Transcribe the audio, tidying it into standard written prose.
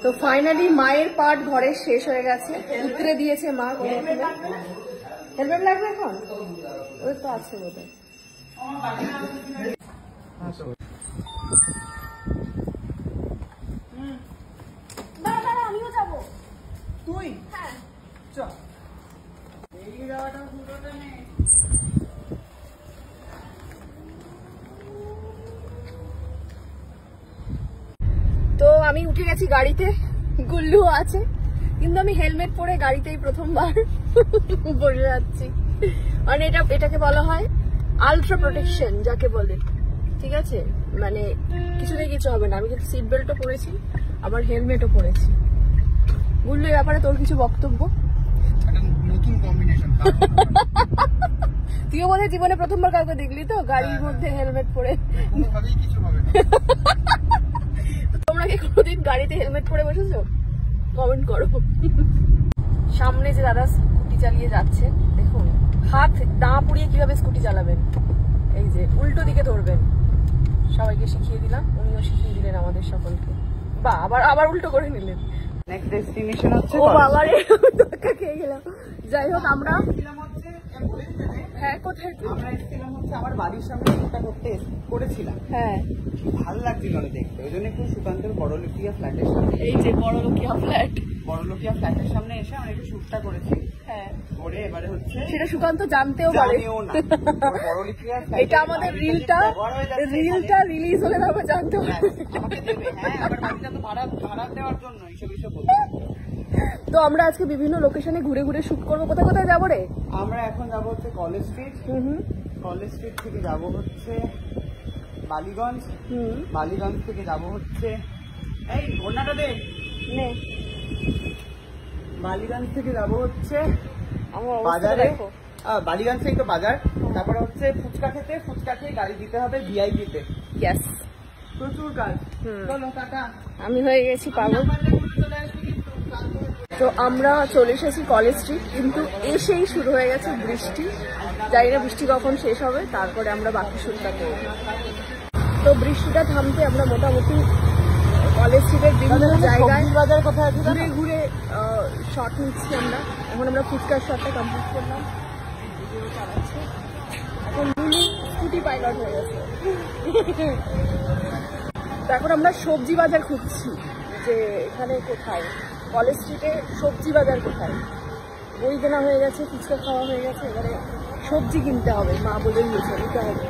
তো ফাইনালি মায়ের পার্ট ঘরে শেষ হয়ে গেছে, উতরে দিয়েছে মা। হেলমেট লাগবে এখন? ওই তো আছে বোধহয়। আমিও যাবো। তুই? হ্যাঁ চল। তো আমি উঠে গেছি গাড়িতে, গুল্লু আছে, কিন্তু আমি হেলমেট পরে গাড়িতেই প্রথমবার বসে যাচ্ছি। মানে এটাকে বলা হয় আলট্রা প্রোটেকশন যাকে বলে, ঠিক আছে? মানে কিছুতেই কিছু হবে না। আমি কিন্তু সিট বেল্টও পরেছি, আবার হেলমেটও পরেছি। গুল্লু এ ব্যাপারে তোর কিছু বক্তব্য? নতুন কম্বিনেশন। তুইও বোধহয় জীবনে প্রথমবার কাউকে দেখলি তো গাড়ির মধ্যে হেলমেট পরে। কোনোভাবেই কিছু হবে না। তোমরা কি কোনোদিন গাড়িতে হেলমেট পরে বসেছো? কমেন্ট করো। সামনে যে দাদা স্কুটি চালিয়ে যাচ্ছে, দেখুন হাত না পুড়িয়ে কিভাবে স্কুটি চালাবেন। এই যে উল্টো দিকে ধরবেন। সবাইকে শিখিয়ে দিলাম, উনিও শিখিয়ে দিলেন আমাদের সকলকে। বা আবার উল্টো করে নিলেন। নেক্সট ডেস্টিনেশন হচ্ছে ও বাবা রে, ধক্কা খেয়ে গেলাম। যাই হোক আমরা হ্যাঁ কোথায় আমরা এসেছিলাম হচ্ছে আমার বাড়ির সামনে একটা করেছিলাম। হ্যাঁ ভালো লাগছিল না দেখতে, ওই জন্য একটু সুকান্তের বড়লোকিয়া ফ্ল্যাটের সামনে, এই যে বড়লোকিয়া ফ্ল্যাট, বড়লোকিয়া ফ্ল্যাটের সামনে এসে আমরা একটু শুটটা করেছি। হ্যাঁ করে এবারে হচ্ছে সেটা সুকান্ত জানতেও পারে। এটা আমাদের রিলটা রিলিজ হলে তারপর জানতে পারে। আমাকে দেবে, হ্যাঁ আবার বাড়িটা তো ভাড়া দেওয়ার জন্য এইসব বলতে। তো আমরা আজকে বিভিন্ন লোকেশনে ঘুরে ঘুরে শুট করবো। কোথায় কোথায় যাবো রে? আমরা এখন যাবো হচ্ছে কলেজ স্ট্রিট। কলেজ স্ট্রিট থেকে যাবো হচ্ছে বালিগঞ্জ। বালিগঞ্জ থেকে যাবো হচ্ছে এই ঘটনাটা দে নে। বালিগঞ্জ থেকে যাবো হচ্ছে বাজারে। বালিগঞ্জ থেকে তো বাজার, তারপরে হচ্ছে ফুচকা খেতে, ফুচকা খেয়ে গাড়ি দিতে হবে ভিআইপিতে। ইয়েস, প্রচুর কাজ। চলো টাটা। আমি হয়ে গেছি পাগল। তো আমরা চলে এসেছি কলেজ স্ট্রিট, কিন্তু এসেই শুরু হয়ে গেছে বৃষ্টি। জানি না বৃষ্টি কখন শেষ হবে, তারপরে আমরা বাকি শুটটা করব। তো বৃষ্টিটা থামতে আমরা মোটামুটি কলেজ স্ট্রিটের বিভিন্ন জায়গায় ঘুরে ঘুরে শট নিচ্ছি আমরা। এখন আমরা ফুচকার শটটা কমপ্লিট করলাম, ভিডিও চালাচ্ছি। এখন লুলু স্কুটি পাইলট হয়ে গেছে। তো এখন আমরা সবজি বাজার খুঁজছি যে এখানে কোথায়, কলেজ স্ট্রিটে সবজি বাজার কোথায়। বই কেনা হয়ে গেছে, ফুচকা খাওয়া হয়ে গেছে, এবারে সবজি কিনতে হবে। মা বলে দিয়েছে নিতে হবে।